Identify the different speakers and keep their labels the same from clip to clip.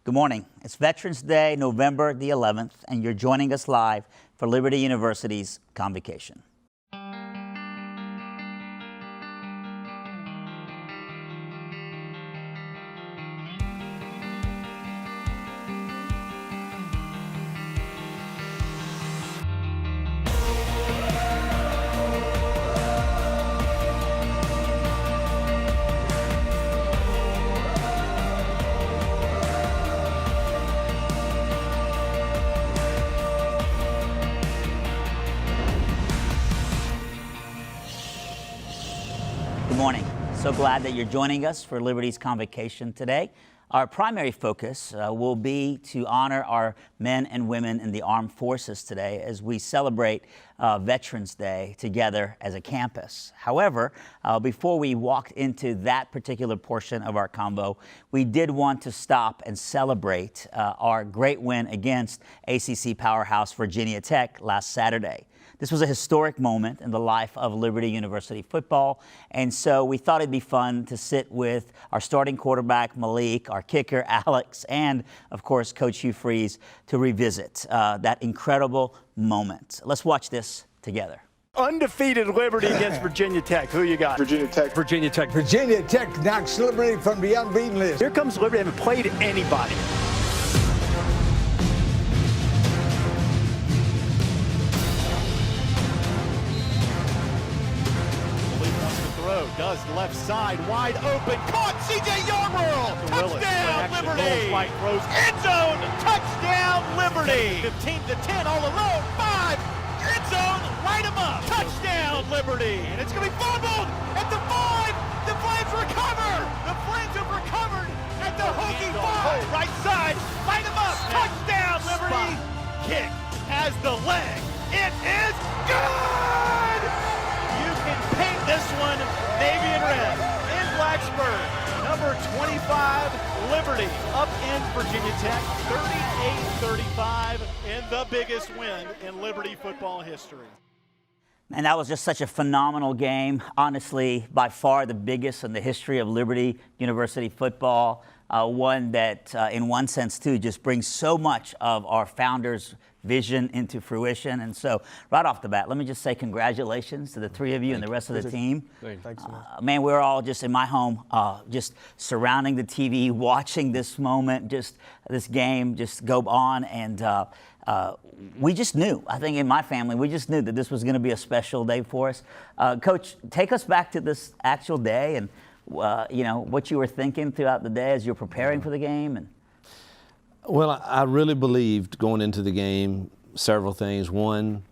Speaker 1: Good morning. It's Veterans Day, November the 11th, and you're joining us live for Liberty University's Convocation. Good morning. So glad that you're joining us for Liberty's Convocation today. Our primary focus will be to honor our men and women in the armed forces today as we celebrate Veterans Day together as a campus. However, before we walked into that particular portion of our convo, we did want to stop and celebrate our great win against ACC powerhouse Virginia Tech last Saturday. This was a historic moment in the life of Liberty University football, and so we thought it'd be fun to sit with our starting quarterback, Malik, our kicker, Alex, and, of course, Coach Hugh Freeze to revisit that incredible moment. Let's watch this together.
Speaker 2: Undefeated Liberty against Virginia Tech. Who you got?
Speaker 3: Virginia Tech.
Speaker 4: Virginia Tech.
Speaker 5: Virginia Tech knocks Liberty from the unbeaten list.
Speaker 2: Here comes Liberty. They haven't played anybody.
Speaker 6: Does left side wide open, caught C.J. Yarborough, touchdown Liberty, end zone, touchdown Liberty, 15 to 10 all alone, 5, end zone, light them up, touchdown Liberty, and it's going to be fumbled at the 5, the Flames recover, have recovered at the Hokie 5, right side, light them up, touchdown Liberty, kick has the leg, it is good! You can paint this one navy and red in Blacksburg. Number 25, Liberty up in Virginia Tech, 38-35 in the biggest win in Liberty football history.
Speaker 1: And that was just such a phenomenal game. Honestly, by far the biggest in the history of Liberty University football. One that, in one sense, too, just brings so much of our founders' vision into fruition. And so, right off the bat, let me just say congratulations to the three of you and the rest of the team.
Speaker 5: Thanks so much.
Speaker 1: Man, we're all just in my home, just surrounding the TV, watching this moment, just this game just go on. And we just knew, I think in my family, we just knew that this was going to be a special day for us. Coach, take us back to this actual day and you know, what you were thinking throughout the day as you were preparing for the game. And
Speaker 4: Well, I really believed going into the game several things. One,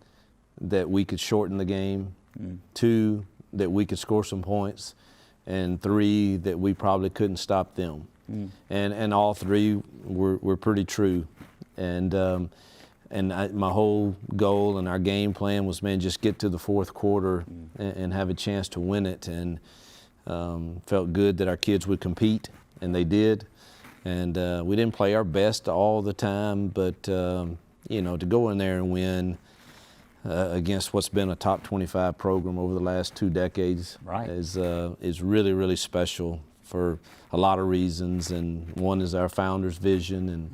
Speaker 4: that we could shorten the game. Two, that we could score some points. And three, that we probably couldn't stop them. And all three were pretty true. And my whole goal and our game plan was, man, just get to the fourth quarter and have a chance to win it. And felt good that our kids would compete, and they did. And we didn't play our best all the time, but you know, to go in there and win against what's been a top 25 program over the last 2 decades is really, really special for a lot of reasons. And one is our founders' vision,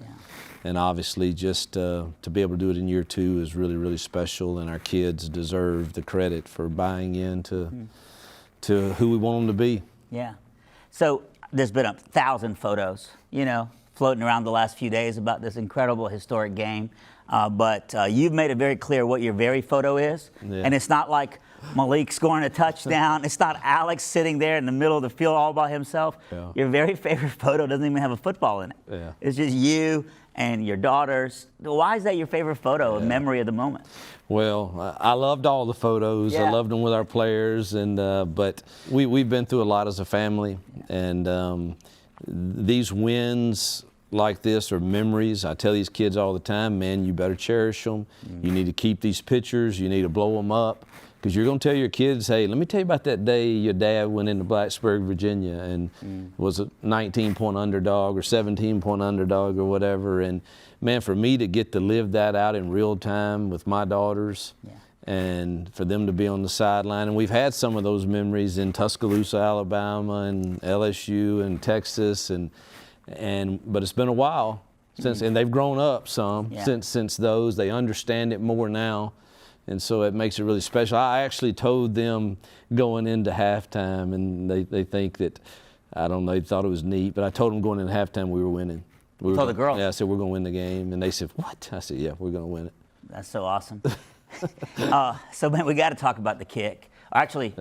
Speaker 4: and obviously just to be able to do it in year 2 is really, really special. And our kids deserve the credit for buying into to who we want them to be.
Speaker 1: Yeah. So there's been 1,000 photos, you know, floating around the last few days about this incredible historic game. But you've made it very clear what your very photo is. Yeah. And it's not like Malik scoring a touchdown. It's not Alex sitting there in the middle of the field all by himself. Yeah. Your very favorite photo doesn't even have a football in it. Yeah. It's just you and your daughters. Why is that your favorite photo, a memory of the moment?
Speaker 4: Well, I loved all the photos. I loved them with our players, and but we've been through a lot as a family, and these wins like this are memories. I tell these kids all the time, man, you better cherish them. You need to keep these pictures. You need to blow them up, because you're going to tell your kids, hey, let me tell you about that day your dad went into Blacksburg, Virginia, and was a 19-point underdog or 17-point underdog or whatever. And man, for me to get to live that out in real time with my daughters, and for them to be on the sideline. And we've had some of those memories in Tuscaloosa, Alabama, and LSU and Texas, but it's been a while. and they've grown up some
Speaker 1: Yeah.
Speaker 4: since those. They understand it more now, and so it makes it really special. I actually told them going into halftime, and they think that, I don't know, they thought it was neat, but I told them going into halftime we were winning.
Speaker 1: Told the girls?
Speaker 4: Yeah, I said we're going to win the game, and they said, "What?" I said, "Yeah, we're going to win it."
Speaker 1: That's so awesome. So, man, we got to talk about the kick. Or actually,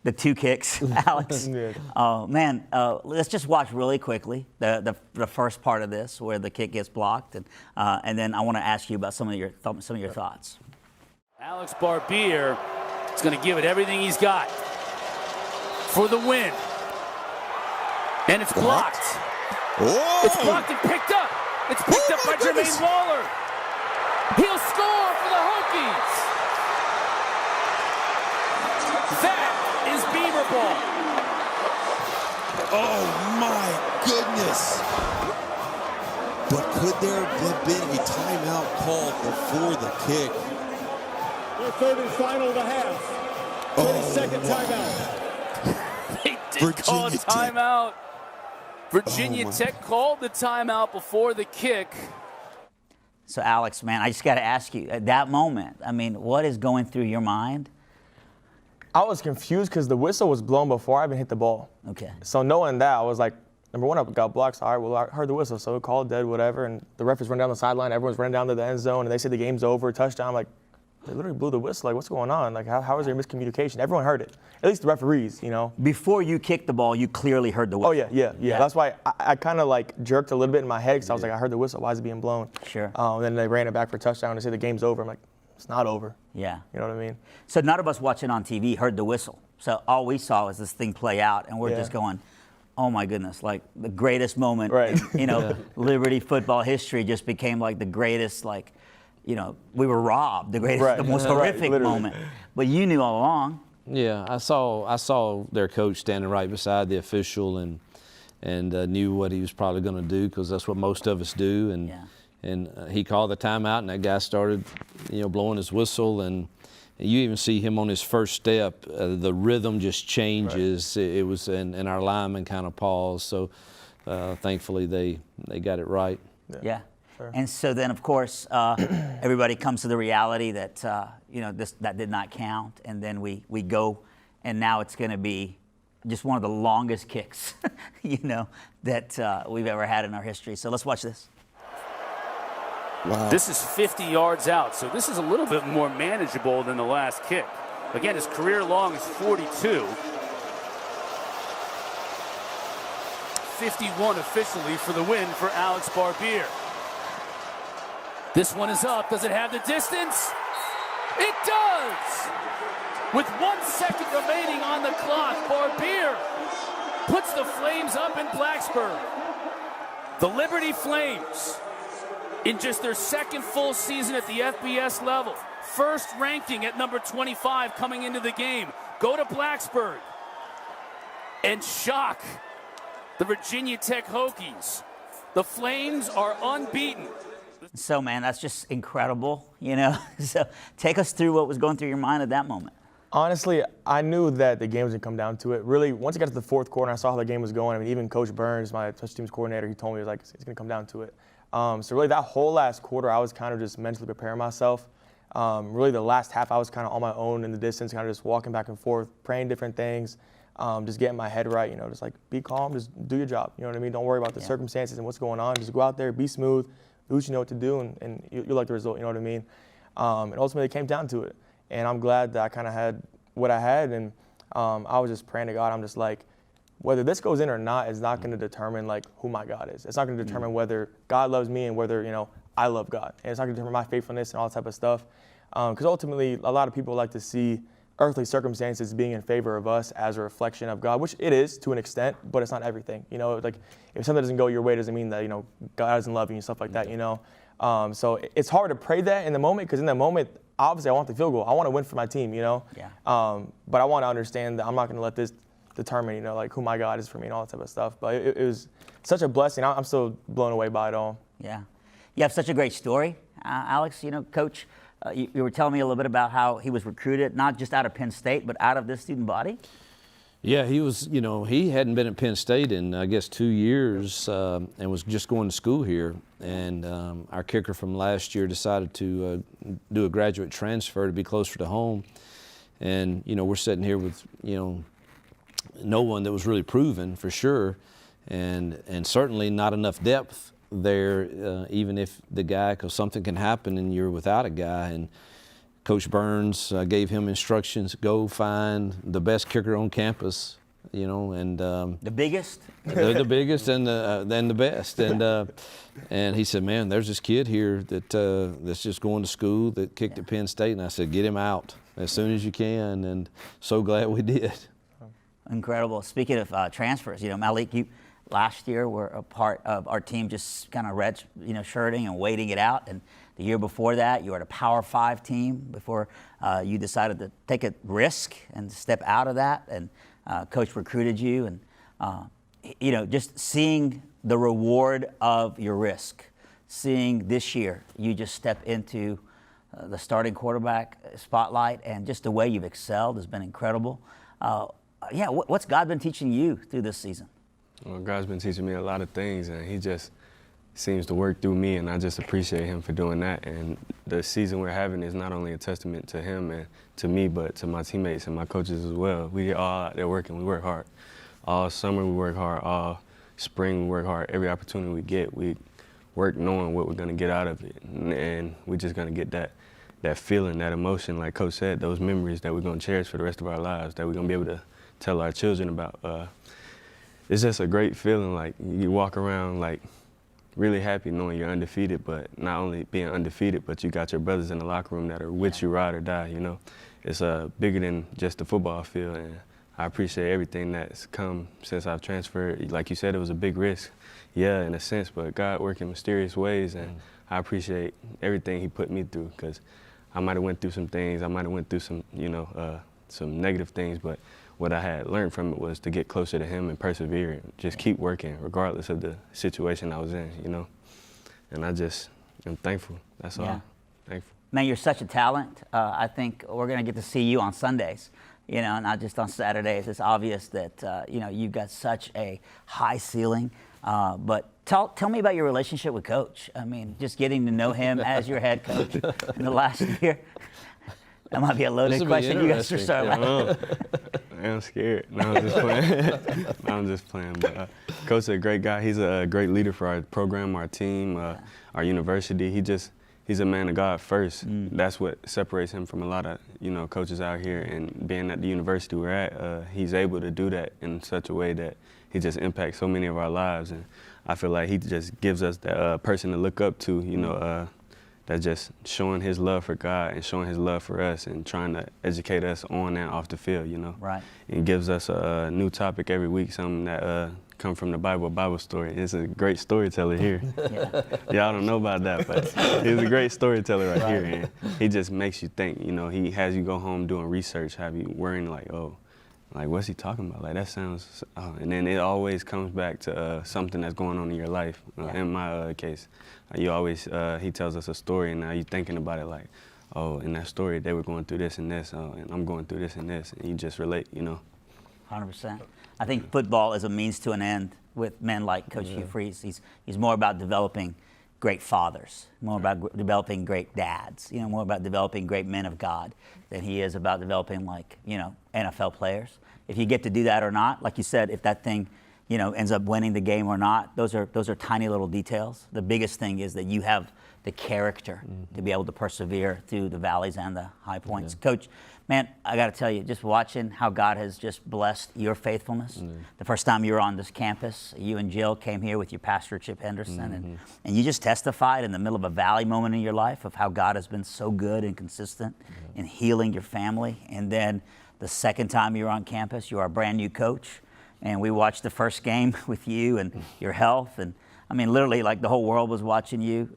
Speaker 1: the two kicks, Alex. Man, let's just watch really quickly the first part of this where the kick gets blocked, and then I want to ask you about some of your thoughts.
Speaker 3: Alex Barbier is going to give it everything he's got for the win. And it's blocked.
Speaker 7: Whoa.
Speaker 3: It's blocked and picked up. It's picked up by Jermaine Waller. He'll score for the Hokies. That is Beaver ball.
Speaker 7: Oh my goodness. But could there have been a timeout called before the kick?
Speaker 2: Their third and final of the half. 30-second timeout.
Speaker 3: They did call a
Speaker 7: Virginia Tech.
Speaker 3: timeout. Virginia Tech called the timeout before the kick.
Speaker 1: So, Alex, man, I just got to ask you, at that moment, I mean, what is going through your mind?
Speaker 8: I was confused because the whistle was blown before I even hit the ball.
Speaker 1: Okay.
Speaker 8: So knowing that, I was like, number one, I got blocked. So, all right, well, I heard the whistle, so called dead, whatever. And the ref is running down the sideline. Everyone's running down to the end zone, and they said the game's over, touchdown. I'm like, they literally blew the whistle. Like, what's going on? Like, how is there miscommunication? Everyone heard it. At least the referees, you know.
Speaker 1: Before you kicked the ball, you clearly heard the whistle.
Speaker 8: Oh, yeah. That's why I kind of like jerked a little bit in my head because I was like, I heard the whistle. Why is it being blown?
Speaker 1: Sure.
Speaker 8: Then they ran it back for a touchdown and they said the game's over. I'm like, it's not over.
Speaker 1: Yeah.
Speaker 8: You know what I mean?
Speaker 1: So none of us watching on TV heard the whistle. So all we saw was this thing play out, and we're just going, oh my goodness, like the greatest moment,
Speaker 8: Right.
Speaker 1: in, Liberty football history just became like the greatest, like, we were robbed, the greatest,
Speaker 8: Right.
Speaker 1: the most
Speaker 8: Right,
Speaker 1: horrific
Speaker 8: literally.
Speaker 1: moment. But you knew all along.
Speaker 4: Yeah, I saw their coach standing right beside the official and knew what he was probably going to do because that's what most of us do. And he called the timeout, and that guy started, blowing his whistle, and you even see him on his first step. The rhythm just changes. Right. It was, and our lineman kind of paused. So thankfully they got it right.
Speaker 1: Yeah. Sure. And so then, of course, everybody comes to the reality that that did not count, and then we go, and now it's going to be just one of the longest kicks, that we've ever had in our history. So let's watch this.
Speaker 7: Wow.
Speaker 3: This is 50 yards out, so this is a little bit more manageable than the last kick. Again, his career long is 42. 51 officially for the win for Alex Barbier. This one is up. Does it have the distance? It does! With 1 second remaining on the clock, Barbier puts the Flames up in Blacksburg. The Liberty Flames, in just their second full season at the FBS level, first ranking at number 25 coming into the game, go to Blacksburg and shock the Virginia Tech Hokies. The Flames are unbeaten.
Speaker 1: So, man, that's just incredible, So take us through what was going through your mind at that moment.
Speaker 8: Honestly, I knew that the game was going to come down to it. Really, once it got to the fourth quarter, I saw how the game was going. I mean, even Coach Burns, my special teams coordinator, he told me, it's going to come down to it. So really, that whole last quarter, I was kind of just mentally preparing myself. Really, the last half, I was kind of on my own in the distance, kind of just walking back and forth, praying different things, just getting my head right, just like be calm, just do your job. You know what I mean? Don't worry about the circumstances and what's going on. Just go out there, be smooth, do what you know what to do, and you'll like the result. You know what I mean? And ultimately, it came down to it. And I'm glad that I kind of had what I had, and I was just praying to God. I'm just like, whether this goes in or not is not going to determine like who my God is. It's not going to determine whether God loves me and whether I love God. And it's not going to determine my faithfulness and all that type of stuff. Because ultimately, a lot of people like to see earthly circumstances being in favor of us as a reflection of God, which it is to an extent, but it's not everything. Like if something doesn't go your way, doesn't mean that God doesn't love you and stuff like that. So it's hard to pray that in the moment, because in the moment, obviously I want the field goal. I want to win for my team. But I want to understand that I'm not going to let this determine, like who my God is for me and all that type of stuff. But it was such a blessing. I'm still blown away by it all.
Speaker 1: Yeah. You have such a great story, Alex. Coach, you were telling me a little bit about how he was recruited, not just out of Penn State, but out of this student body.
Speaker 4: Yeah, he was, he hadn't been at Penn State in, I guess, 2 years and was just going to school here. And our kicker from last year decided to do a graduate transfer to be closer to home. And, we're sitting here with, no one that was really proven for sure, and certainly not enough depth there, even if the guy, because something can happen and you're without a guy. And Coach Burns gave him instructions: go find the best kicker on campus, and
Speaker 1: the biggest.
Speaker 4: They're the biggest and the best. And he said, "Man, there's this kid here that's just going to school that kicked at Penn State." And I said, "Get him out as soon as you can." And so glad we did.
Speaker 1: Incredible. Speaking of transfers, Malik, you last year were a part of our team just kind of shirting and waiting it out. And the year before that, you were at a Power 5 team before you decided to take a risk and step out of that. And Coach recruited you. And, just seeing the reward of your risk, seeing this year you just step into the starting quarterback spotlight, and just the way you've excelled has been incredible. What's God been teaching you through this season?
Speaker 9: Well, God's been teaching me a lot of things, and he just seems to work through me, and I just appreciate him for doing that. And the season we're having is not only a testament to him and to me, but to my teammates and my coaches as well. We all out there working. We work hard. All summer we work hard. All spring we work hard. Every opportunity we get, we work knowing what we're going to get out of it. And we're just going to get that feeling, that emotion, like Coach said, those memories that we're going to cherish for the rest of our lives, that we're going to be able to tell our children about. It's just a great feeling. Like, you walk around like really happy knowing you're undefeated, but not only being undefeated, but you got your brothers in the locker room that are with you ride or die, It's bigger than just the football field, and I appreciate everything that's come since I've transferred. Like you said, it was a big risk, in a sense, but God worked in mysterious ways, and I appreciate everything he put me through, because I might have went through some things, I might have went through some, some negative things, but what I had learned from it was to get closer to him and persevere and just keep working regardless of the situation I was in, And I just am thankful. That's all. Thankful.
Speaker 1: Man, you're such a talent. I think we're going to get to see you on Sundays, not just on Saturdays. It's obvious that, you've got such a high ceiling. But tell me about your relationship with Coach. I mean, just getting to know him as your head coach in the last year. That might be a loaded question. You guys should start laughing.
Speaker 9: I'm scared. No, I'm just playing. I'm just playing. But Coach is a great guy. He's a great leader for our program, our team, our university. He's a man of God first. That's what separates him from a lot of coaches out here. And being at the university we're at, he's able to do that in such a way that he just impacts so many of our lives. And I feel like he just gives us that person to look up to. That's just showing his love for God and showing his love for us and trying to educate us on and off the field,
Speaker 1: Right.
Speaker 9: And gives us a new topic every week, something that come from the Bible story. It's a great storyteller here. Y'all don't know about that, but he's a great storyteller right here. And he just makes you think, he has you go home doing research, have you worrying like, what's he talking about? Like, that sounds, and then it always comes back to something that's going on in your life. In my case, you always, he tells us a story, and now you're thinking about it like, in that story, they were going through this and this, and I'm going through this and this, and you just relate,
Speaker 1: 100%. I think football is a means to an end with men like Coach Hugh Freeze. He's more about developing great fathers, more about developing great dads, more about developing great men of God than he is about developing NFL players. If you get to do that or not, like you said, if that thing, ends up winning the game or not, those are tiny little details. The biggest thing is that you have the character to be able to persevere through the valleys and the high points. Coach, man, I got to tell you, just watching how God has just blessed your faithfulness. The first time you were on this campus, you and Jill came here with your pastor, Chip Henderson, and you just testified in the middle of a valley moment in your life of how God has been so good and consistent in healing your family. And then the second time you were on campus, you are a brand new coach, and we watched the first game with you and your health. And I mean, literally, like the whole world was watching you,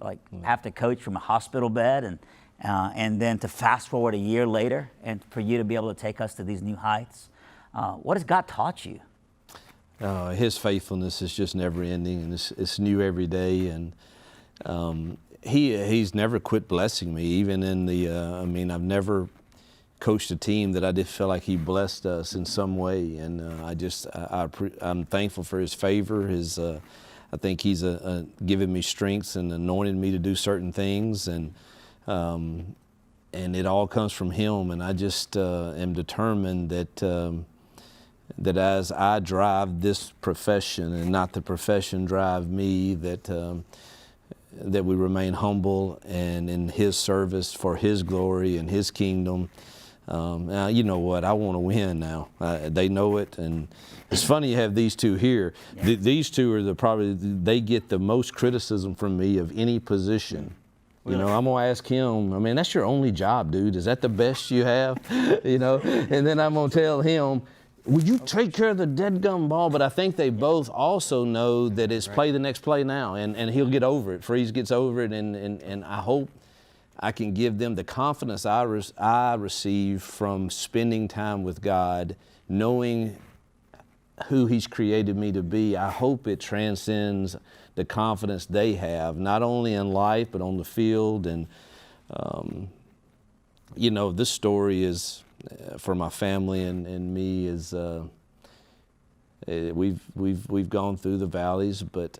Speaker 1: have to coach from a hospital bed, and then to fast forward a year later, and for you to be able to take us to these new heights. What has God taught you?
Speaker 4: His faithfulness is just never ending, and it's new every day. And he's never quit blessing me, even in the. I've never coached a team that I just felt like he blessed us in some way, and I'm thankful for his favor. I think he's given me strengths and anointed me to do certain things, and it all comes from him. And I just am determined that as I drive this profession and not the profession drive me, that we remain humble and in his service for his glory and his kingdom. You know what? I want to win now. They know it, and it's funny you have these two here.
Speaker 1: Yeah.
Speaker 4: These two are they get the most criticism from me of any position.
Speaker 1: Really?
Speaker 4: You know, I'm gonna ask him. I mean, that's your only job, dude. Is that the best you have? You know, and then I'm gonna tell him, will you take care of the dead-gum ball? But I think they both also know that it's play the next play now, and he'll get over it. Freeze gets over it, and I hope I can give them the confidence I receive from spending time with God, knowing who He's created me to be. I hope it transcends the confidence they have, not only in life, but on the field. And, you know, this story is, for my family and me, is we've gone through the valleys, but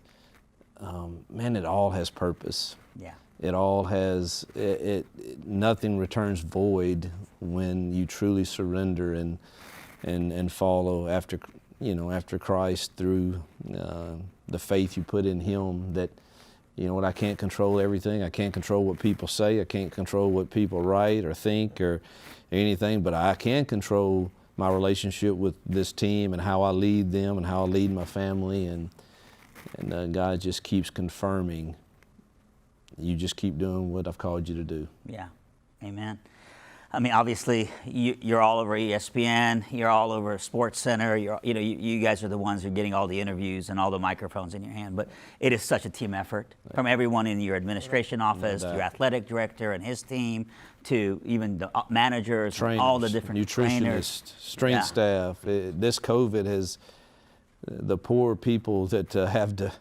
Speaker 4: man, it all has purpose.
Speaker 1: Yeah.
Speaker 4: It all has, nothing returns void when you truly surrender and follow after Christ through the faith you put in Him. That, you know what, I can't control everything. I can't control what people say. I can't control what people write or think or anything, but I can control my relationship with this team and how I lead them and how I lead my family. And God just keeps confirming, you just keep doing what I've called you to do.
Speaker 1: Yeah, amen. I mean, obviously, you're all over ESPN. You're all over SportsCenter. You guys are the ones who are getting all the interviews and all the microphones in your hand. But it is such a team effort, from everyone in your administration office, to your athletic director and his team, to even the managers,
Speaker 4: Trainers,
Speaker 1: all the different
Speaker 4: nutritionists,
Speaker 1: trainers,
Speaker 4: strength staff. This COVID has, the poor people that have to.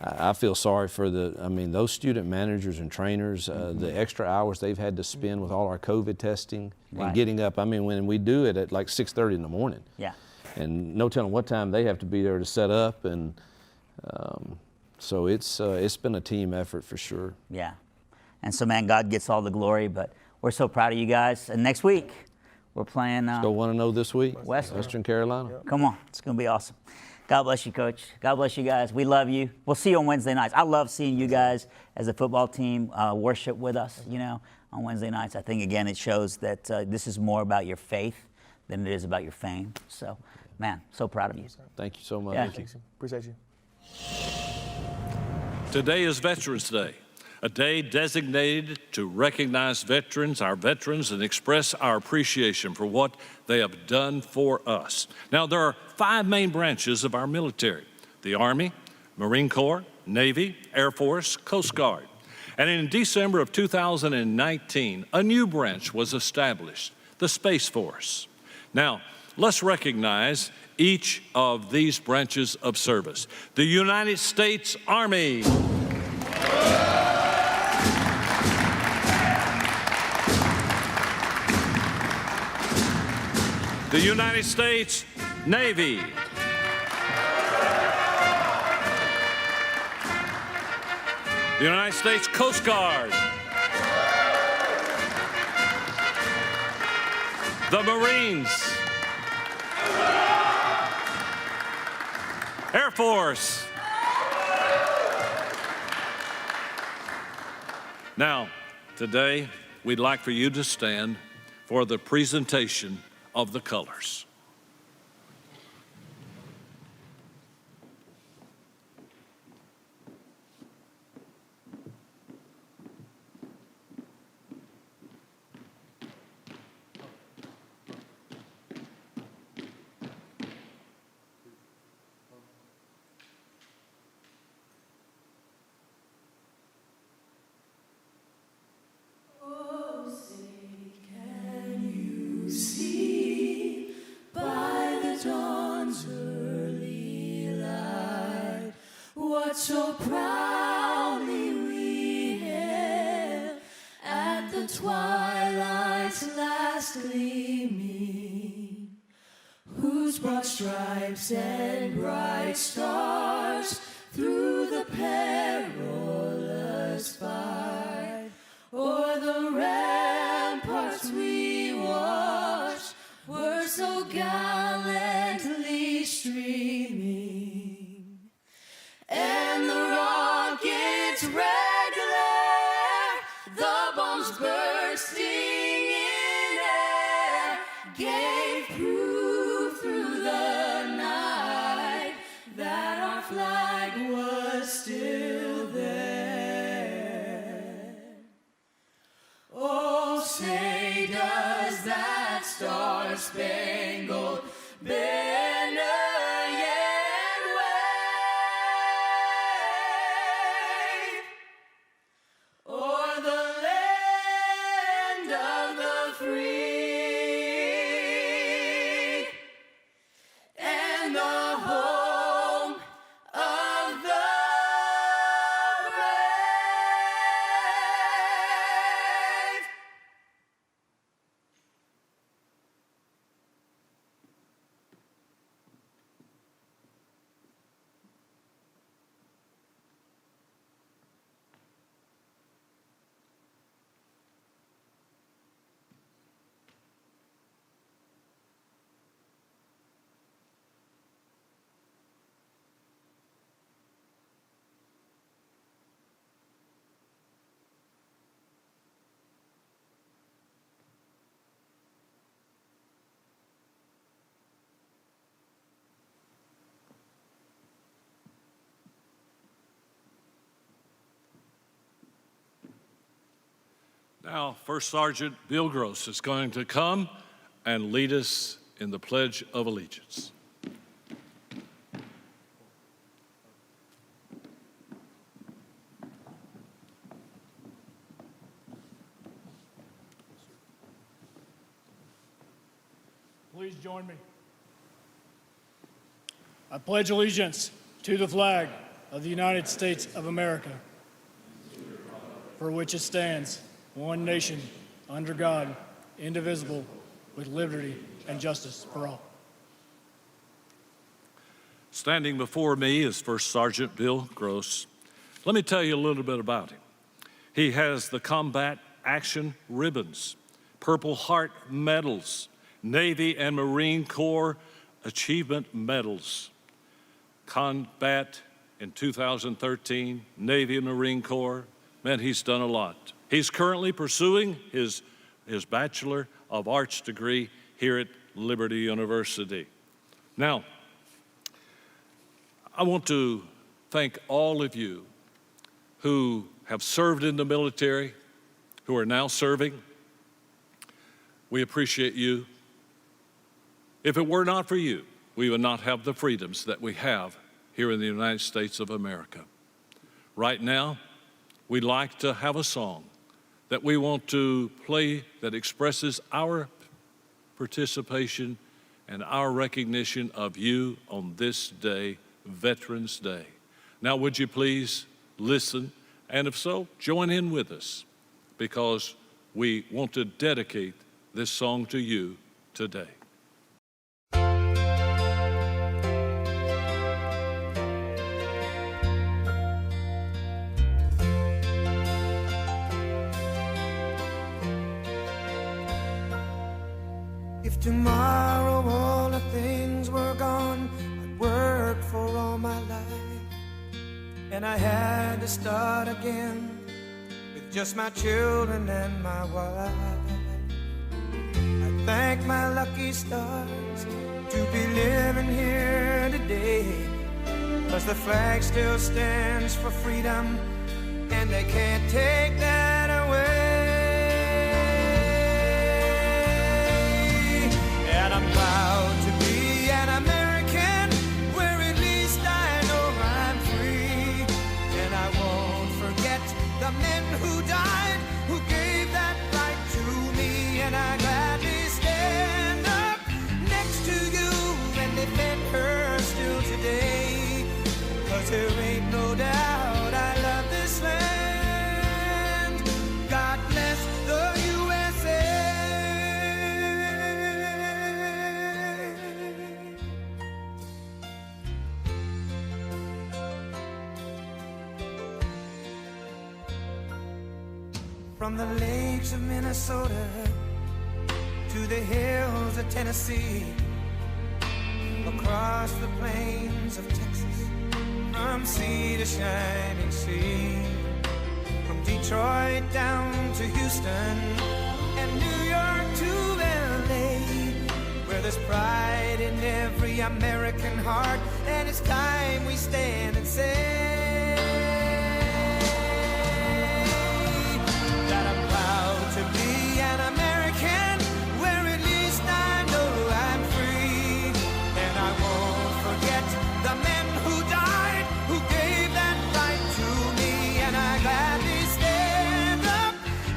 Speaker 4: I feel sorry for those student managers and trainers, the extra hours they've had to spend with all our COVID testing and getting up. I mean, when we do it at like 6:30 in the morning.
Speaker 1: Yeah.
Speaker 4: And no telling what time they have to be there to set up. And so it's been a team effort for sure.
Speaker 1: Yeah. And so, man, God gets all the glory, but we're so proud of you guys. And next week, we're playing
Speaker 4: Go 1-0 this week,
Speaker 1: Western
Speaker 4: Carolina.
Speaker 1: Come on. It's going to be awesome. God bless you, Coach. God bless you guys. We love you. We'll see you on Wednesday nights. I love seeing you guys as a football team worship with us, on Wednesday nights. I think, again, it shows that this is more about your faith than it is about your fame. So, man, so proud of you.
Speaker 4: Thank you so much.
Speaker 1: Yeah.
Speaker 8: Thanks. Appreciate you.
Speaker 10: Today is Veterans Day, a day designated to recognize veterans, our veterans, and express our appreciation for what they have done for us. Now, there are 5 main branches of our military: the Army, Marine Corps, Navy, Air Force, Coast Guard. And in December of 2019, a new branch was established, the Space Force. Now, let's recognize each of these branches of service. The United States Army. The United States Navy. The United States Coast Guard. The Marines. Air Force. Now, today, we'd like for you to stand for the presentation of the colors.
Speaker 11: So proudly we hailed at the twilight's last. past gleaming, whose broad stripes and bright stars through the perilous fight, o'er the ramparts we watched, were so gallantly streaming, and the rockets' red glare, the bombs bursting in air, gave proof through the night that our flag was still there. Oh, say does that star-spangled banner yet wave o'er the land of the free and the home of the brave.
Speaker 10: Now, First Sergeant Bill Gross is going to come and lead us in the Pledge of Allegiance.
Speaker 12: Please join me. I pledge allegiance to the flag of the United States of America, for which it stands, one nation, under God, indivisible, with liberty and justice for all.
Speaker 10: Standing before me is First Sergeant Bill Gross. Let me tell you a little bit about him. He has the Combat Action Ribbons, Purple Heart Medals, Navy and Marine Corps Achievement Medals, Combat in 2013, Navy and Marine Corps. Man, he's done a lot. He's currently pursuing his Bachelor of Arts degree here at Liberty University. Now, I want to thank all of you who have served in the military, who are now serving. We appreciate you. If it were not for you, we would not have the freedoms that we have here in the United States of America. Right now, we'd like to have a song that we want to play that expresses our participation and our recognition of you on this day, Veterans Day. Now, would you please listen, and if so, join in with us, because we want to dedicate this song to you today.
Speaker 13: If tomorrow all the things were gone I'd worked for all my life, and I had to start again with just my children and my wife, I thank my lucky stars to be living here today, 'cause the flag still stands for freedom and they can't take that away. And I'm proud to be an American, where at least I know I'm free. And I won't forget the men who died, who gave that right to me. And I gladly stand up next to you and defend her still today, 'cause there ain't no doubt I love this land. From the lakes of Minnesota to the hills of Tennessee, across the plains of Texas, from sea to shining sea, from Detroit down to Houston and New York to LA, where there's pride in every American heart, and it's time we stand and say that I'm proud to be an American, where at least I know I'm free, and I won't forget the men who died, who gave that right to me, and I gladly stand up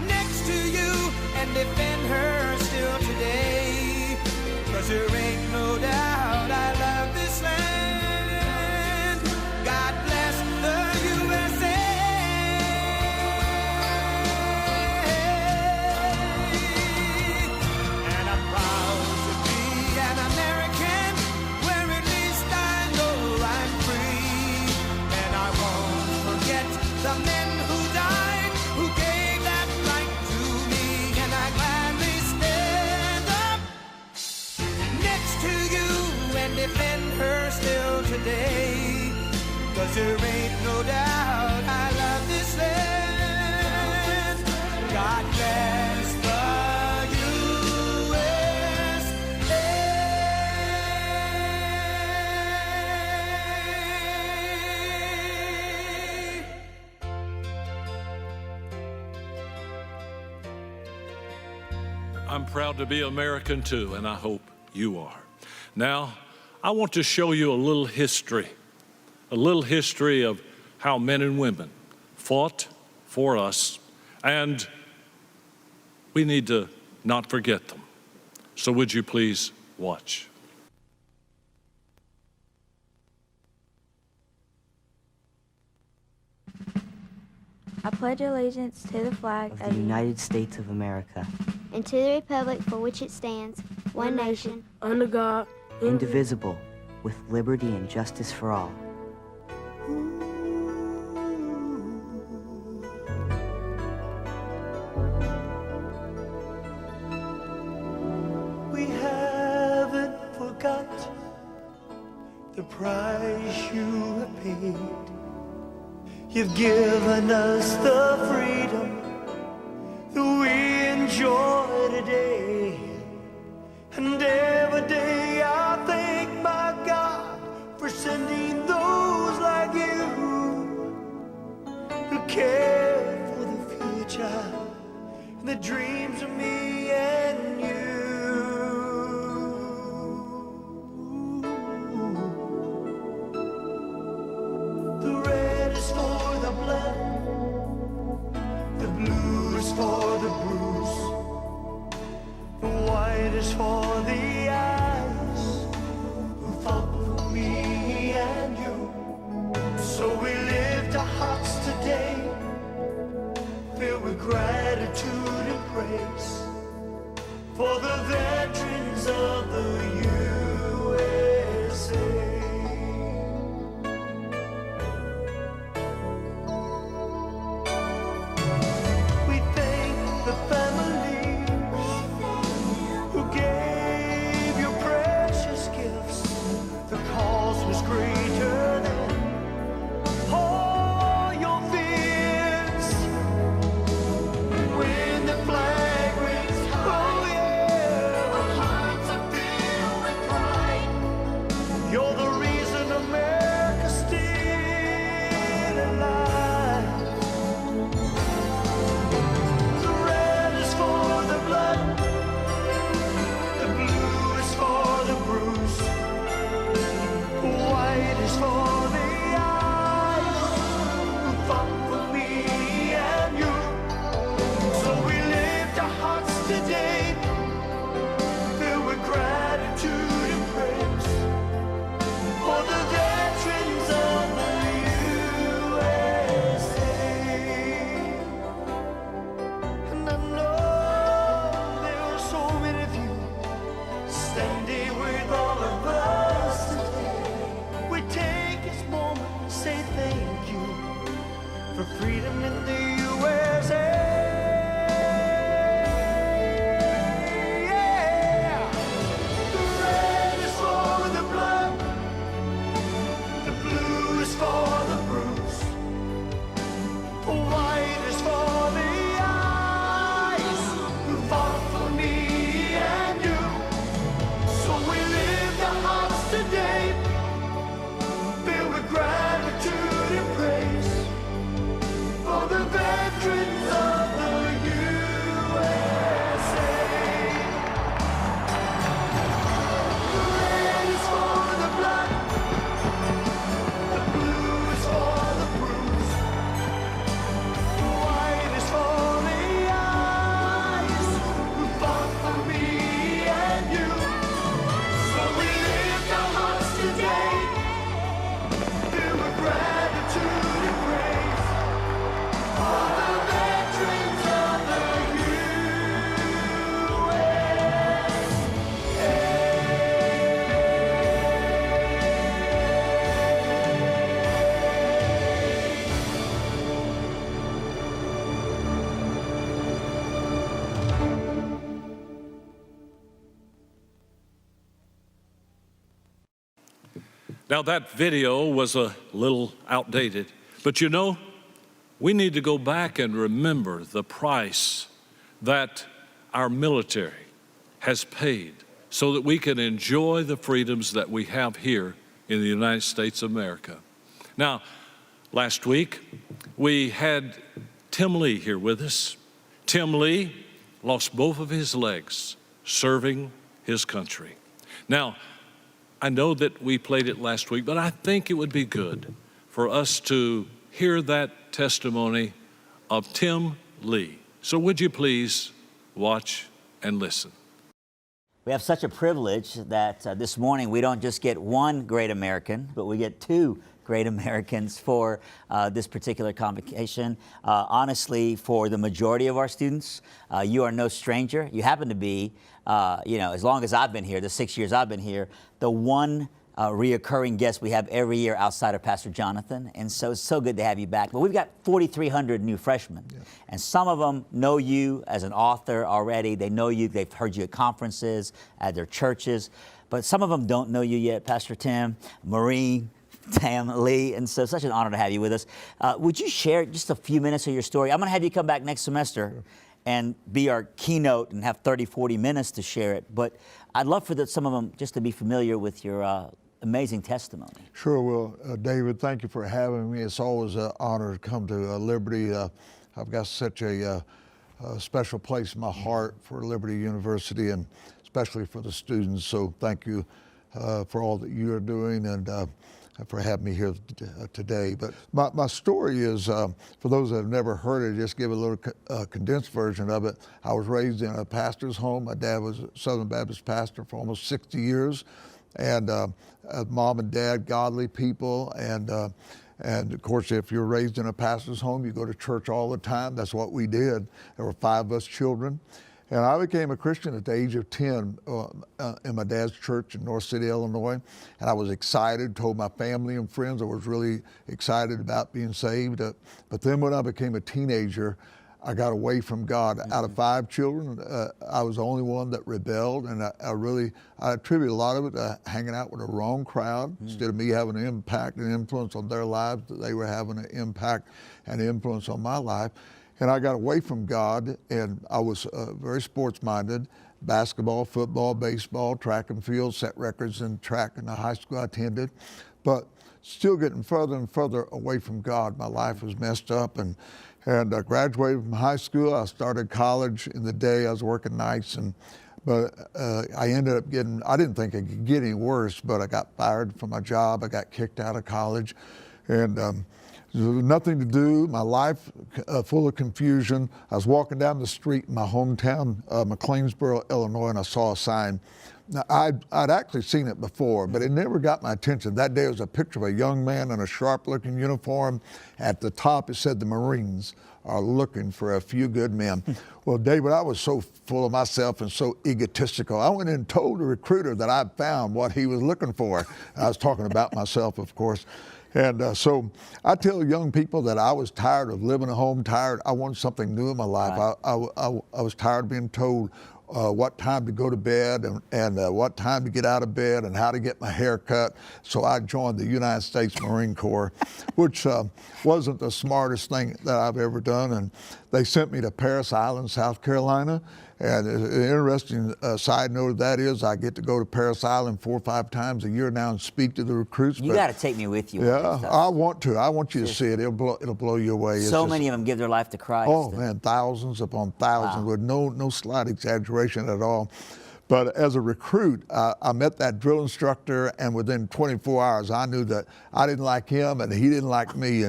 Speaker 13: next to you and defend her still today, 'cause there ain't no doubt I love this land. God bless the USA. And I'm proud to be an American, where at least I know I'm free, and I won't forget the men who died, who gave that right to me, and I gladly stand up next to you and defend her still today, 'cause there ain't no doubt I love this land. God bless the USA.
Speaker 10: I'm proud to be American too, and I hope you are. Now, I want to show you a little history of how men and women fought for us, and we need to not forget them. So would you please watch?
Speaker 14: I pledge allegiance to the flag
Speaker 15: of the United States of America,
Speaker 14: and to the republic for which it stands, one nation, under God,
Speaker 15: indivisible, with liberty and justice for all.
Speaker 11: We haven't forgot the price you have paid. You've given us the freedom that we enjoy today. And every day I thank my God for sending those like you who care for the future and the dreams of me and you. The red is for the blood, the blue is for the bruise, the white is for the eyes who fought for me and you. So we lift our hearts today, filled with gratitude and praise for the veterans of the USA. We thank the families who gave
Speaker 10: Now, that video was a little outdated, but you know, we need to go back and remember the price that our military has paid so that we can enjoy the freedoms that we have here in the United States of America. Now, last week, we had Tim Lee here with us. Tim Lee lost both of his legs serving his country. Now, I know that we played it last week, but I think it would be good for us to hear that testimony of Tim Lee. So would you please watch and listen?
Speaker 1: We have such a privilege that this morning we don't just get one great American, but we get two great Americans for this particular convocation. Honestly, for the majority of our students, you are no stranger. You happen to be, as long as I've been here, the 6 years I've been here, the one reoccurring guest we have every year outside of Pastor Jonathan. And so it's so good to have you back. But we've got 4,300 new freshmen. Yeah. And some of them know you as an author already. They know you. They've heard you at conferences, at their churches. But some of them don't know you yet, Pastor Tim, Maureen, Tam Lee, and so such an honor to have you with us. Would you share just a few minutes of your story? I'm going to have you come back next semester and be our keynote and have 30, 40 minutes to share it. But I'd love for some of them just to be familiar with your amazing testimony.
Speaker 16: Sure. Well, David, thank you for having me. It's always an honor to come to Liberty. I've got such a special place in my heart for Liberty University and especially for the students. So thank you for all that you are doing and for having me here today. But my story is, for those that have never heard it, just give a little condensed version of it. I was raised in a pastor's home. My dad was a Southern Baptist pastor for almost 60 years. And mom and dad, godly people. And of course, if you're raised in a pastor's home, you go to church all the time. That's what we did. There were 5 of us children. And I became a Christian at the age of 10 in my dad's church in North City, Illinois. And I was excited, told my family and friends I was really excited about being saved. But then when I became a teenager, I got away from God. Mm-hmm. Out of 5 children, I was the only one that rebelled. And I attribute a lot of it to hanging out with the wrong crowd. Mm-hmm. Instead of me having an impact and influence on their lives, they were having an impact and influence on my life. And I got away from God, and I was very sports-minded, basketball, football, baseball, track and field, set records in track in the high school I attended, but still getting further and further away from God. My life was messed up, and I graduated from high school. I started college in the day. I was working nights, but I ended up I didn't think it could get any worse, but I got fired from my job. I got kicked out of college, and there was nothing to do, my life full of confusion. I was walking down the street in my hometown, McLeansboro, Illinois, and I saw a sign. Now, I'd actually seen it before, but it never got my attention. That day was a picture of a young man in a sharp-looking uniform. At the top, it said the Marines are looking for a few good men. Well, David, I was so full of myself and so egotistical. I went and told the recruiter that I'd found what he was looking for. I was talking about myself, of course. And so I tell young people that I was tired of living at home, I wanted something new in my life. Right. I was tired of being told what time to go to bed and what time to get out of bed and how to get my hair cut. So I joined the United States Marine Corps, which wasn't the smartest thing that I've ever done. And they sent me to Parris Island, South Carolina. And an interesting side note of that is I get to go to Parris Island 4 or 5 times a year now and speak to the recruits.
Speaker 1: You got to take me with you.
Speaker 16: Yeah, I want to. I want you to see it. It'll blow you away.
Speaker 1: So many of them give their life to Christ.
Speaker 16: Oh, man, thousands upon thousands with no slight exaggeration at all. But as a recruit, I met that drill instructor, and within 24 hours, I knew that I didn't like him and he didn't like me.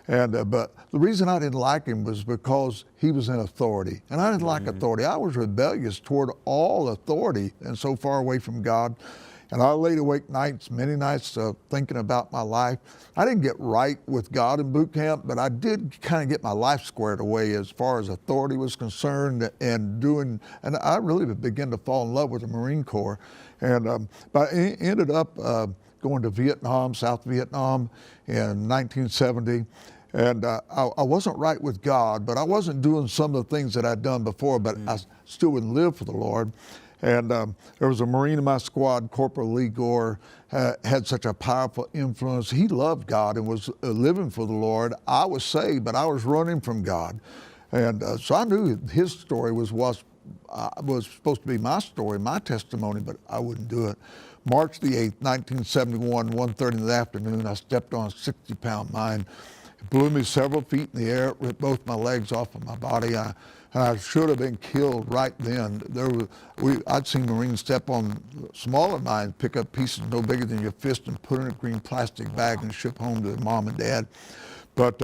Speaker 16: But the reason I didn't like him was because he was in authority, and I didn't like authority. I was rebellious toward all authority and so far away from God. And I laid awake many nights thinking about my life. I didn't get right with God in boot camp, but I did kind of get my life squared away as far as authority was concerned and I really began to fall in love with the Marine Corps. But I ended up going to Vietnam, South Vietnam in 1970. And I wasn't right with God, but I wasn't doing some of the things that I'd done before, but I still wouldn't live for the Lord. And there was a Marine in my squad, Corporal Lee Gore, had such a powerful influence. He loved God and was living for the Lord. I was saved, but I was running from God. And so I knew his story was supposed to be my story, my testimony, but I wouldn't do it. March the 8th, 1971, 1:30 in the afternoon, I stepped on a 60-pound mine. It blew me several feet in the air, ripped both my legs off of my body. I should have been killed right then. I'd seen Marines step on smaller mines, pick up pieces no bigger than your fist and put in a green plastic bag and ship home to their mom and dad. But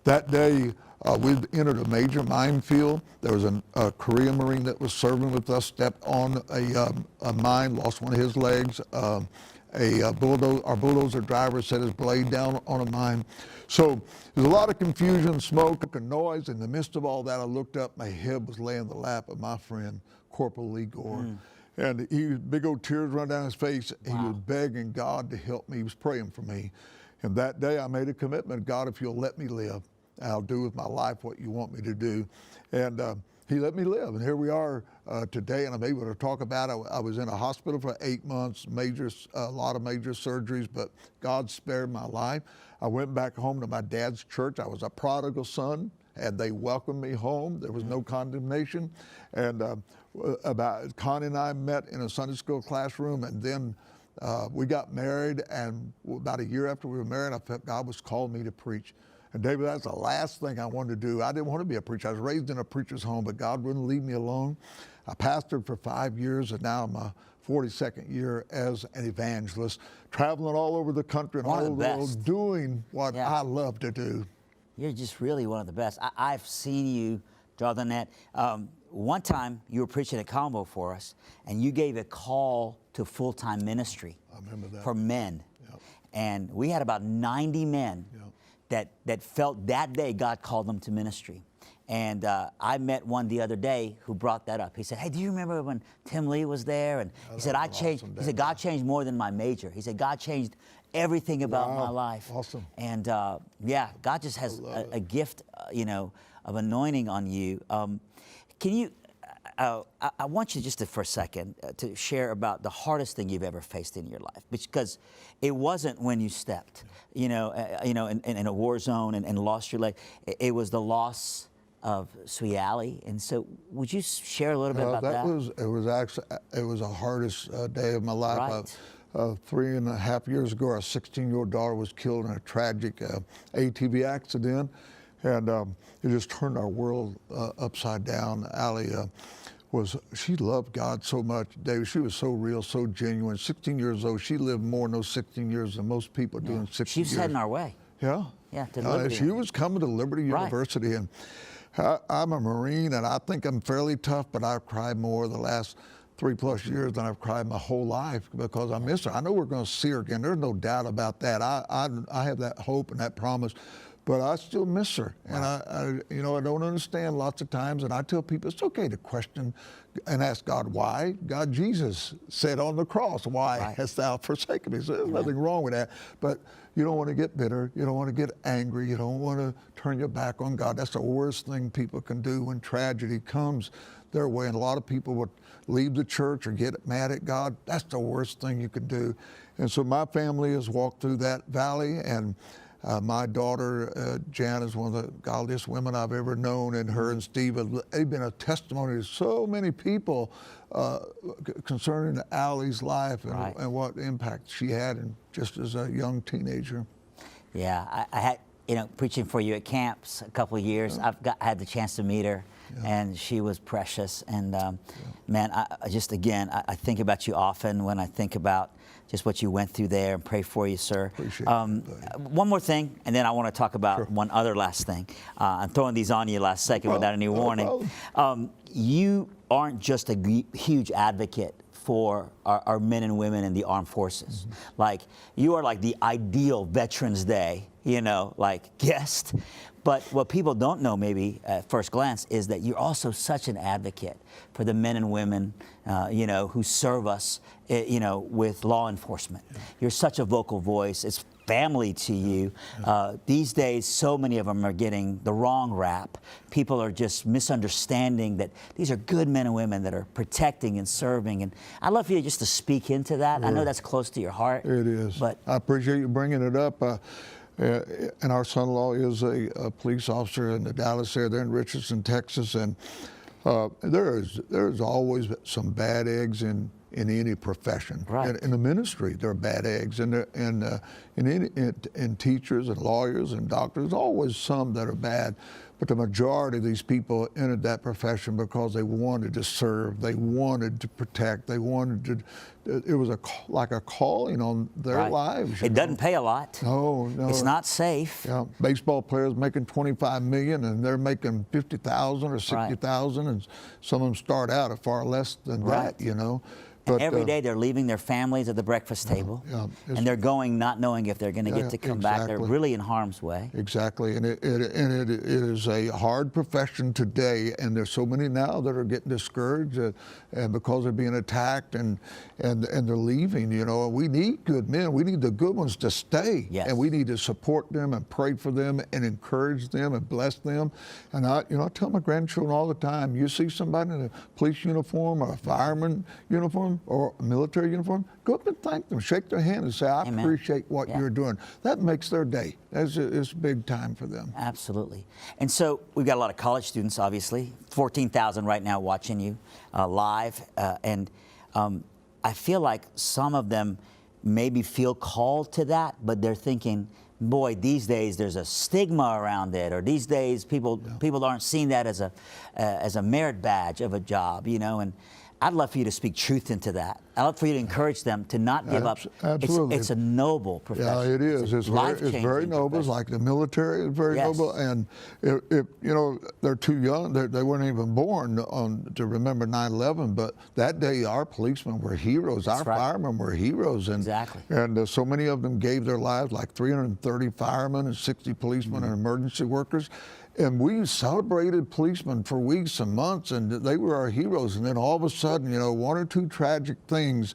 Speaker 16: that day, we'd entered a major minefield. There was a Korean Marine that was serving with us, stepped on a mine, lost one of his legs. Our bulldozer driver set his blade down on a mine. So there's a lot of confusion, smoke, and noise. In the midst of all that, I looked up. My head was laying in the lap of my friend, Corporal Lee Gore. And big old tears run down his face. He was begging God to help me. He was praying for me. And that day I made a commitment, God, if you'll let me live, I'll do with my life what you want me to do. And he let me live. And here we are today, and I'm able to talk about it. I was in a hospital for 8 months, a lot of major surgeries, but God spared my life. I went back home to my dad's church. I was a prodigal son, and they welcomed me home. There was no condemnation. And Connie and I met in a Sunday school classroom, and then we got married, and about a year after we were married, I felt God was calling me to preach. And David, that's the last thing I wanted to do. I didn't want to be a preacher. I was raised in a preacher's home, but God wouldn't leave me alone. I pastored for 5 years, and now I'm my 42nd year as an evangelist, traveling all over the country and all over the world, doing what I love to do.
Speaker 1: You're just really one of the best. I've seen you draw the net. One time you were preaching at Convo for us, and you gave a call to full-time ministry for men. Yep. And we had about 90 men that felt that day God called them to ministry. And I met one the other day who brought that up. He said, hey, do you remember when Tim Lee was there? And he said, he said, God changed more than my major. He said, God changed everything about my life.
Speaker 16: Awesome.
Speaker 1: And God just has a gift, of anointing on you. Can you, I want you just for a second to share about the hardest thing you've ever faced in your life, because it wasn't when you stepped, in a war zone and lost your leg. It was the loss of Sweet Allie. And so would you share a little bit about that?
Speaker 16: It was the hardest day of my life.
Speaker 1: Right.
Speaker 16: 3.5 years ago, our 16-year-old daughter was killed in a tragic ATV accident. And it just turned our world upside down. Allie she loved God so much, David. She was so real, so genuine. 16 years old, she lived more in those 16 years than most people do in 60 years.
Speaker 1: She was heading our way.
Speaker 16: Yeah.
Speaker 1: Yeah, to Liberty.
Speaker 16: She was coming to Liberty University. And I'm a Marine, and I think I'm fairly tough, but I've cried more the last 3+ years than I've cried my whole life because I miss her. I know we're going to see her again. There's no doubt about that. I have that hope and that promise. But I still miss her, and I don't understand lots of times, and I tell people it's okay to question and ask God why. God, Jesus said on the cross, why hast thou forsaken me? So there's nothing wrong with that, but you don't want to get bitter, you don't want to get angry, you don't want to turn your back on God. That's the worst thing people can do when tragedy comes their way, and a lot of people would leave the church or get mad at God. That's the worst thing you can do. And so my family has walked through that valley, and my daughter, Jan, is one of the godliest women I've ever known, and her and Steve they've been a testimony to so many people concerning Allie's life and what impact she had just as a young teenager.
Speaker 1: Yeah, I had, preaching for you at camps a couple of years. I had the chance to meet her, and she was precious. And man, I think about you often when I think about just what you went through there, and pray for you, sir.
Speaker 16: Appreciate it.
Speaker 1: One more thing, and then I want to talk about one other last thing. I'm throwing these on you last second without any warning. You aren't just a huge advocate for our men and women in the armed forces. Like, you are like the ideal Veterans Day you know, like guest. But what people don't know maybe at first glance is that you're also such an advocate for the men and women, you know, who serve us, you know, with law enforcement. You're such a vocal voice. It's family to you. These days, so many of them are getting the wrong rap. People are just misunderstanding that these are good men and women that are protecting and serving. And I'd love for you just to speak into that. I know that's close to your heart.
Speaker 16: It is.
Speaker 1: But
Speaker 16: I appreciate you bringing it up. And our son-in-law is a police officer in the Dallas area. They're in Richardson, Texas, and there's always some bad eggs in any profession.
Speaker 1: Right.
Speaker 16: In the ministry, there are bad eggs, and in teachers and lawyers and doctors, always some that are bad. But the majority of these people entered that profession because they wanted to serve, they wanted to protect, they wanted to. It was like a calling on their lives.
Speaker 1: It doesn't pay a lot.
Speaker 16: No.
Speaker 1: It's not safe.
Speaker 16: Yeah, baseball players making $25 million, and they're making $50,000 or $60,000, and some of them start out at far less than that. You know.
Speaker 1: But every day they're leaving their families at the breakfast table, and they're going not knowing if they're going to get to come back. They're really in harm's way.
Speaker 16: Exactly, and it is a hard profession today, and there's so many now that are getting discouraged and because they're being attacked and they're leaving. You know, we need good men. We need the good ones to stay, and we need to support them and pray for them and encourage them and bless them. And I tell my grandchildren all the time: you see somebody in a police uniform or a fireman uniform or a military uniform, go up and thank them, shake their hand and say, I appreciate what you're doing. That makes their day. It's big time for them.
Speaker 1: Absolutely. And so we've got a lot of college students, obviously, 14,000 right now watching you live. And I feel like some of them maybe feel called to that, but they're thinking, boy, these days there's a stigma around it, or these days people aren't seeing that as a merit badge of a job, you know. And I'd love for you to speak truth into that. I'd love for you to encourage them to not give up.
Speaker 16: Absolutely.
Speaker 1: It's a noble profession.
Speaker 16: Yeah, it is. It's very noble. It's like the military is very noble. And you know, they're too young. They weren't even born to remember 9/11. But that day, our policemen were heroes. Our firemen were heroes. And, and so many of them gave their lives, like 330 firemen and 60 policemen and emergency workers. And we celebrated policemen for weeks and months, and they were our heroes. And then all of a sudden, you know, one or two tragic things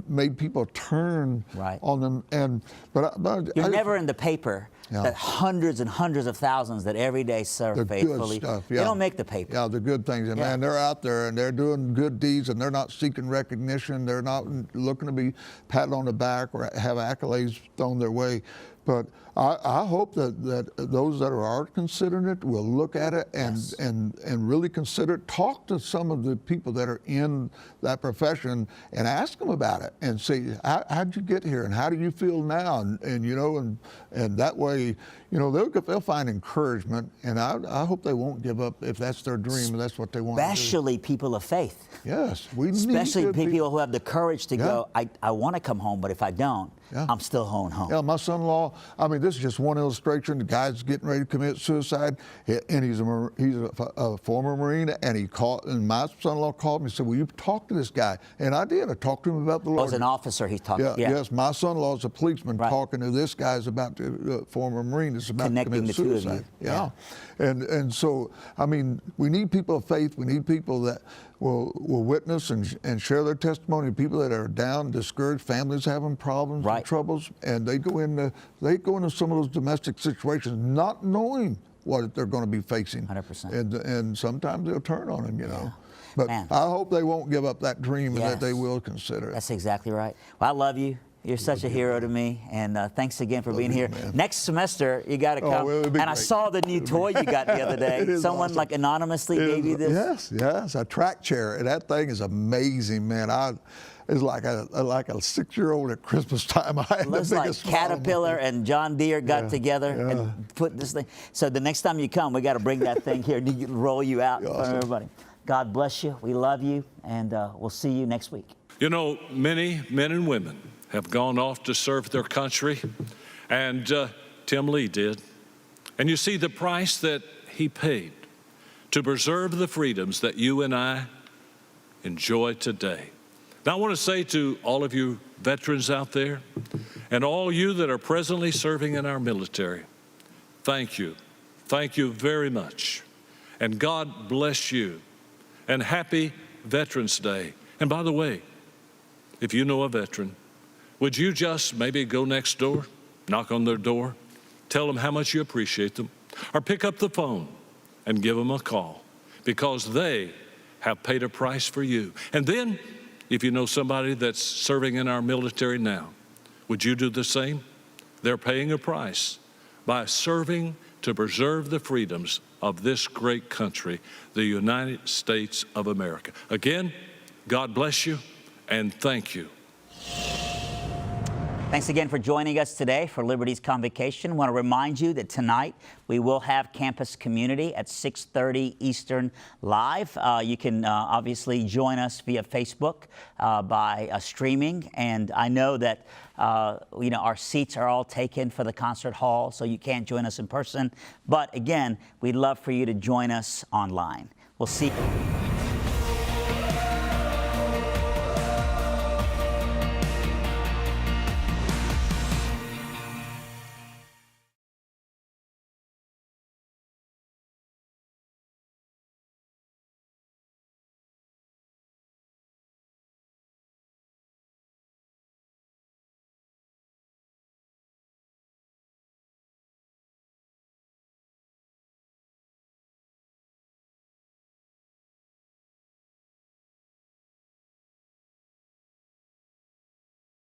Speaker 16: made people turn on them. But
Speaker 1: you're never in the paper that hundreds and hundreds of thousands that every day serve faithfully.
Speaker 16: Good stuff,
Speaker 1: They don't make the paper.
Speaker 16: Yeah, the good things. And man, they're out there and they're doing good deeds, and they're not seeking recognition. They're not looking to be patted on the back or have accolades thrown their way. But I hope that those that are considering it will look at it and really consider it. Talk to some of the people that are in that profession and ask them about it and say, how'd you get here and how do you feel now? And you know, and that way, you know, they'll find encouragement. And I hope they won't give up if that's their dream and that's what they want to do.
Speaker 1: Especially people of faith.
Speaker 16: Yes, we need
Speaker 1: especially people who have the courage to go, I want to come home, but if I don't, I'm still home.
Speaker 16: Yeah, my son-in-law, I mean, this is just one illustration. The guy's getting ready to commit suicide, and he's a former Marine, and my son-in-law called me and said, will you talk to this guy? And I did. I talked to him about the Lord.
Speaker 1: As an officer, he's talking.
Speaker 16: Yes, my son-in-law is a policeman talking to this guy's about to, former Marine that's about to commit suicide. Yeah. And so, I mean, we need people of faith. We need people that will witness and share their testimony. People that are down, discouraged, families having problems and troubles, and they go into some of those domestic situations not knowing what they're going to be facing.
Speaker 1: 100%.
Speaker 16: And sometimes they'll turn on them, you know. But I hope they won't give up that dream and that they will consider it.
Speaker 1: That's exactly right. Well, I love you. You're such a hero to me, and thanks again for being here.
Speaker 16: Man.
Speaker 1: Next semester, you got to come. And I saw the new toy you got the other day. Someone like anonymously gave you this.
Speaker 16: Yes, a track chair, and that thing is amazing, man. It's like a 6-year-old at Christmas time.
Speaker 1: It looks like Caterpillar and John Deere got together and put this thing. So the next time you come, we got to bring that thing here and roll you out in front of everybody. God bless you. We love you, and we'll see you next week.
Speaker 10: You know, many men and women have gone off to serve their country, and Tim Lee did. And you see the price that he paid to preserve the freedoms that you and I enjoy today. Now, I want to say to all of you veterans out there, And all you that are presently serving in our military, thank you. Thank you very much. And God bless you. And happy Veterans Day. And by the way, if you know a veteran, would you just maybe go next door, knock on their door, tell them how much you appreciate them, or pick up the phone and give them a call, because they have paid a price for you. And then, if you know somebody that's serving in our military now, would you do the same? They're paying a price by serving to preserve the freedoms of this great country, the United States of America. Again, God bless you and thank you.
Speaker 1: Thanks again for joining us today for Liberty's Convocation. I want to remind you that tonight we will have Campus Community at 6:30 Eastern live. You can obviously join us via Facebook by streaming. And I know that our seats are all taken for the concert hall, so you can't join us in person. But again, we'd love for you to join us online. We'll see you.